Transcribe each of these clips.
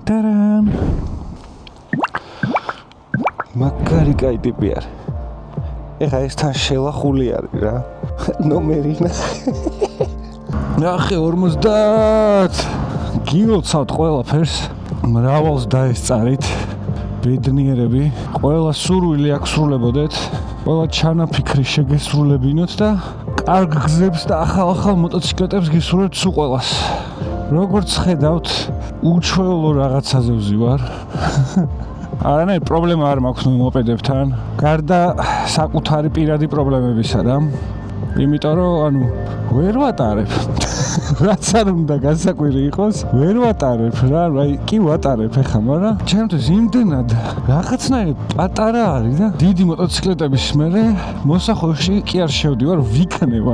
Таран. Макარი кай ტიპი არის. ეხა ეს თან შელახული არის რა. ნომერი ნახე 50. გილოცავთ ყველაფერს. მრავალს დაესწარით. ბედნიერები. ყველა სურვილი აქ სრულებოდეთ. ყველა ჩანაფიქრი შეგესრულებინოთ და კარგ გზებს და ახალ მოტოციკლეტებს გისურვებთ სულ ყველას. როგორც ხედავთ, უჩვეულო რაღაცაზე ვზივარ. არანაირი პრობლემა არ მაქვს მოპედებთან. გარდა საკუთარი პირადი პრობლემებისა რა. იმიტომ რომ ვერ ვატარებ. რაც არ უნდა განსაკვირი იყოს, ვერ ვატარებ რა, კი ვატარებ ეხა, მაგრამ ჩემთვის იმდენად რაღაცნაირი პატარა არის და დიდი მოტოციკლეტების მერე მოსახვევში კი არ შევდივარ, ვიქნებ,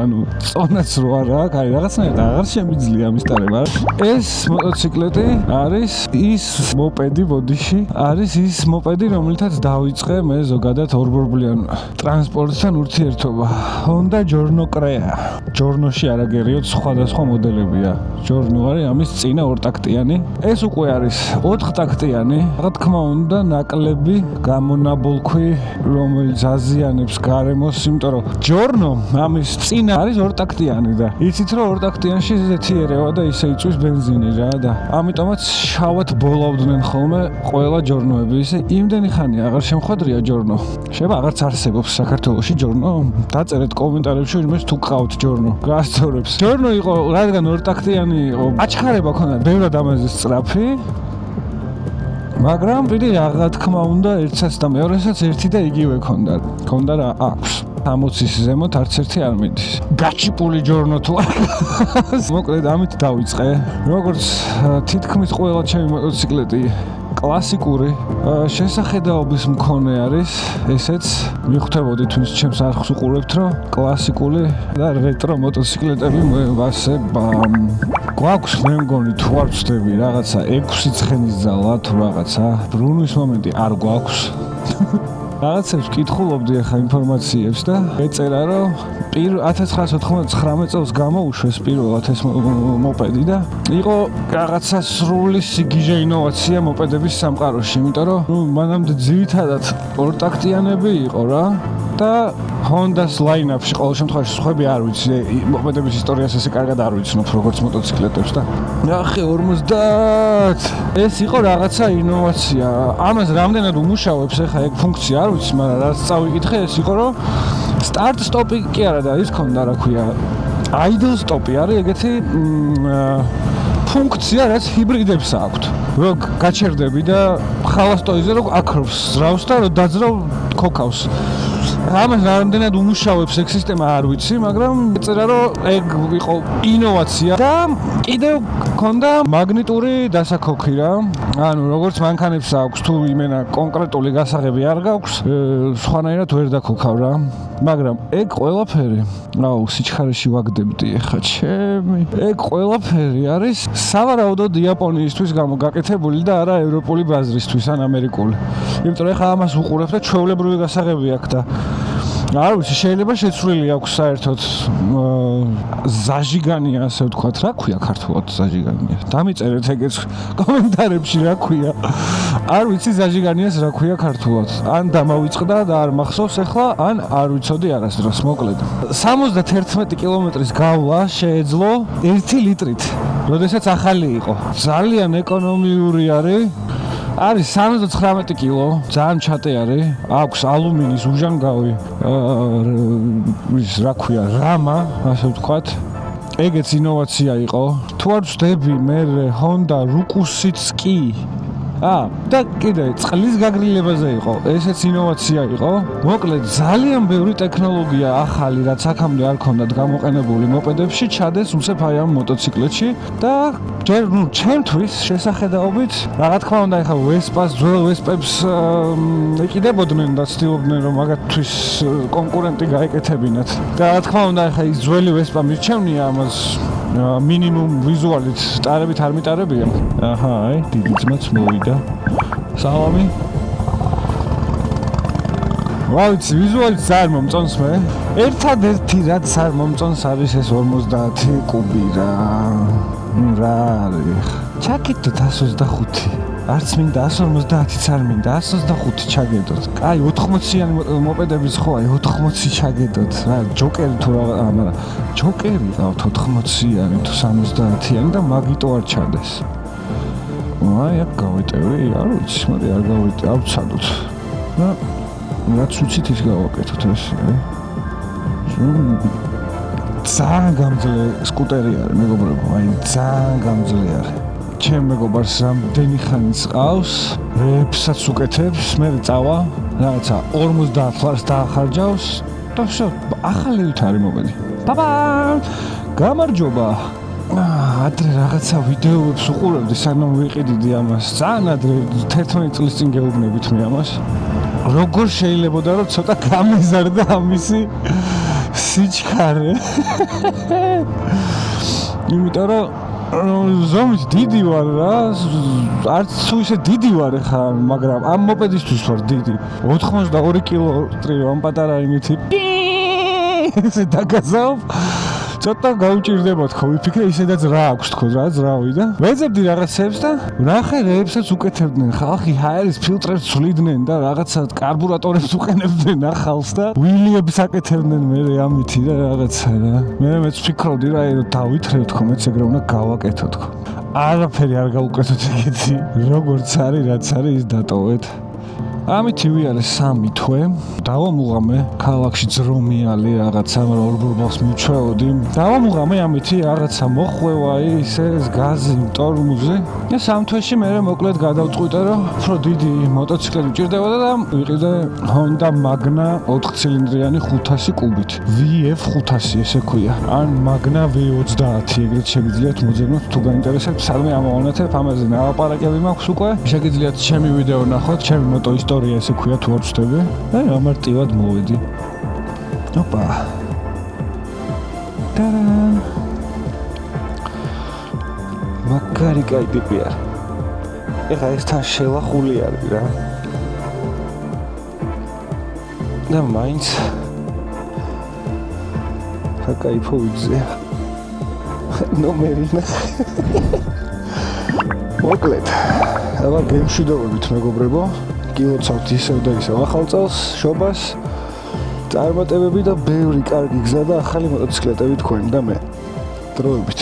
წონაც რო არა აქვს, არის რაღაცნაირად აღარ შემიძლია ამის ტარება. ეს მოტოციკლეტი არის ის მოპედი ბოდიში, არის ის მოპედი, რომელთაც დავიწყე მე ზოგადად ორბორბლიან ტრანსპორტთან ურთიერთობა. Honda Giorno Crea. Giorno-ში არაგერიოთ სხვადასხვა მოდელებია. Giorno არის ამის წინა 2 ტაქტიანი. ეს უკვე არის 4 ტაქტიანი. რა თქმა უნდა, ნაკლები გამონაბოლქვი, რომელიც აზიანებს გარემოს, იმიტომ რომ Giorno ამის წინა არის 2 ტაქტიანი და იცით რომ 2 ტაქტიანში ზეთი ერევა და ისე იწვის ბენზინი რა და ამიტომაც შავად ბოლავდნენ ხოლმე ყველა Giorno-ები. ისე იმდენი ხანია აღარ შემხვედრია Giorno. შეიძლება აღარც არსებობს საქართველოში Giorno. დაწერეთ კომენტარებში რომ თუ გყავთ Giorno. გასწორებს. Giorno იყო რადგან 2 ტაქტიანი იყო. აჩქარება ქონდა ბევრად ამაზე სწრაფი. მაგრამ პირი რა თქმა უნდა ერთსაც და მეორესაც ერთი და იგივე ქონდა. ქონდა რა აქვს. 60-ის ზემოთ არც ერთი არ მიდის. გაჩიპული Giorno თუ არა. მოკლედ ამით დავიწყე. როგორც თითქმის ყველა ჩემი მოტოციკლეტი კლასიკური შესახედაობის მქონე არის, ესეც მიხვდებოდით ვინც ჩემს არხს უყურებთ, რომ კლასიკული და რეტრო მოტოციკლეტები ვასებ. გვაქვს მე მგონი თუ არ ვწდები რაღაცა 6 ცხენის ზალა თუ რაღაცა. ბრუნვის მომენტი არ გვაქვს. რაღაცებს ვკითხულობდი ახლა ინფორმაციებს და ეწერა რომ 1999 წელს გამოუშვეს პირველად ეს მოპედი და იყო რაღაცა სრული სიგიჟე ინოვაცია მოპედების სამყაროში, იმიტომ რომ მანამდე ძირითადად 2 ტაქტიანები იყო რა და Honda-s line-up-ში ყოველ შემთხვევაში სხვები არ ვიცი, მოპედების ისტორიას ესე კარგად არ ვიცნობ როგორც მოტოციკლეტებს და ნახე 50. ეს იყო რაღაცა ინოვაცია. ამას რამდენად უმუშავებს ახლა ეგ ფუნქცია არ ვიცი, მაგრამ რაც წავიკითხე ეს იყო რომ start stop-ი კი არა და ის ქონდა რა ქვია idle stop-ი არის ეგეთი ფუნქცია რაც ჰიბრიდებს აქვთ. რომ გაჩერდები და ხალასტოიზე რომ აკრობს ზრავს და რომ დაძრავ ქოქავს. ამას რამდენად უმუშავებს ეგ სისტემა არ ვიცი, მაგრამ ეწერა რომ ეგ იყო ინოვაცია და კიდევ ქონდა მაგნიტური დასაქოქი რა. როგორც მანქანებს აქვს თუ იმენა კონკრეტული გასაღები არ გაქვს, სხვანაირად ვერ დაქოქავ რა. მაგრამ ეგ ყველაფერი, სიჩქარეში ვაგდებდი ახლა ჩემი. ეგ ყველაფერი არის სავარაუდოდ იაპონიისთვის გამოგაკეთებული და არა ევროპული ბაზრისთვის ან ამერიკული. იმიტომ რომ ახლა ამას უყურებ და ჩვეულებრივი გასაღები აქვს და არ ვიცი, შეიძლება შეცვლილი აქვს საერთოდ ზაჟიგანია, ასე ვთქვათ, რა ქვია ქართულად ზაჟიგანია. დამიწერეთ ეგეც კომენტარებში რა ქვია. არ ვიცი ზაჟიგანიას რა ქვია ქართულად. ან დამავიწყდა და არ მახსოვს ახლა, ან არ ვიცოდი არასდროს, მოკლედ. 71 კილომეტრის გავლა შეეძლო 1 litrით, როდესაც ახალი იყო. ძალიან ეკონომიური არის. არის 79 კილო, ძალიან ჩატე არის. აქვს ალუმინის უჟანგავი, რა ქვია, რამა, ასე ვთქვათ. ეგეც ინოვაცია იყო. თუ არ ვწდები, მე Honda Rukusits კი. და კიდე წყლის გაგრილებაზე იყო. ესეც ინოვაცია იყო. მოკლედ ძალიან ბევრი ტექნოლოგია ახალი, რაც აქამდე არ ქონდათ გამოყენებული მოპედებში, ჩადეს უცებ აი ამ მოტოციკლეტში და ჯერ ჩემთვის შესახედაობით, რა თქმა უნდა, ეხა Vespa-ს, ძველ Vespa-ებს ეკიდებოდნენ და ცდილობდნენ რომ მაგათთვის კონკურენტი გაეკეთებინათ. და რა თქმა უნდა, ეხა ის ძველი Vespa მირჩევნია ამას მინიმუმ ვიზუალით ტარებით არ მიტარებია. აი, დიდი ძმაც მოვიდა. სალამი. ვიცი, ვიზუალით არ მომწონს მე. ერთადერთი რაც არ მომწონს არის ეს 50 კუბი რა. რა არის? ჩაკიდეთ 125. არც მინდა 150-იც არ მინდა 125 ჩაგედოთ. კაი 80-იანი მოპედების ხო აი 80 ჩაგედოთ. რა ჯოკერი თუ რა, მაგრამ ჯოკერი ყავთ 80-იანი თუ 70-იანი და მაგიტო არ ჩადეს. აი აქ გავეტევი, არ ვიცი, მაგრამ არ გავეტევი, ავცადოთ. და რაც უცით ის გავაკეთოთ ეს, აი. ძალიან გამძლე სკუტერი არის, მეგობრებო, აი ძალიან გამძლე არის. ჩემ მეგობარს რამდენი ხანიც ყავს, რეებსაც უკეთებს, მე წავა, რაღაცა 50 ლარს დაახარჯავს და всё, ახალივით არის მობედი. პაპა! გამარჯობა. ადრე რაღაცა ვიდეოებს უყურებდი, სანამ ვიყიდიდი ამას. ძალიან ადრე 11 წლის წინ გეუბნებით მე ამას. როგორ შეიძლებოდა რომ ცოტა გამეზარდა ამისი სიჩქარე. იმიტომ რომ ზომით დიდი ვარ რა, არც თუ ისე დიდი ვარ ხა, მაგრამ ამ მოპედისთვის ვარ დიდი. 82 კილომეტრი ამ პატარა იმითი. ესე დაგაზავ. ცოტა გაუჭირდება თქო, ვიფიქრე ისედაც რა აქვს თქო, რა ძრავი და ვეძებდი რაღაცებს და ნახე რეებსაც უკეთებდნენ. ხალხი ჰაერის ფილტრებს ცვლიდნენ და რაღაცა კარბურატორებს უყენებდნენ ახალს და ვილიებს აკეთებდნენ მე ამითი და რაღაცა რა. მე მეც ვფიქრობდი რა, დავითრევ თქო, მეც ეგრე უნდა გავაკეთო თქო. არაფერი არ გავუკეთოთ ეგეთი. როგორც არის, რაც არის, ის დატოვეთ. ამით ვიარე 3 თვე, დავამუღამე ქალაქში ძრომიალი რაღაცა, მაგრამ ორბურბალს მივჩვეოდი. დავამუღამე ამითი რაღაცა მოხვევა ისე გაზი, ტორმუზი. და 3 თვეში მე მოკლედ გადავწყვიტე, რომ უფრო დიდი მოტოციკლი მჭირდებოდა და ვიყიდე Honda Magna 4 ცილინდრიანი 500 კუბით. VF 500 ესე ქვია. ან Magna V30 ეგრეთ შეგიძლიათ მოძებნოთ თუ გაინტერესებთ, სადმე ამოვანათებ, ამაზე ნალაპარაკები მაქვს უკვე. შეგიძლიათ ჩემი ვიდეო ნახოთ, ჩემი მოტო ისტორია ესე ქვია თუ არ ვწდები. და ამარტივად მოვედი. ოპა. ტარან. მაგარი კაი ტიპი არის. ეხა ეს თან შელახული არის რა. და მაინც საკაიფო ვიგზია. ნომერი ნახე. მოკლედ. აბა გემშვიდობებით მეგობრებო. გილოცავთ ისევ და ისევ ახალ წელს, შობას, წარმატებები და ბევრი კარგი გზა და ახალი მოტოციკლეტები თქვენ და მე. დროებით.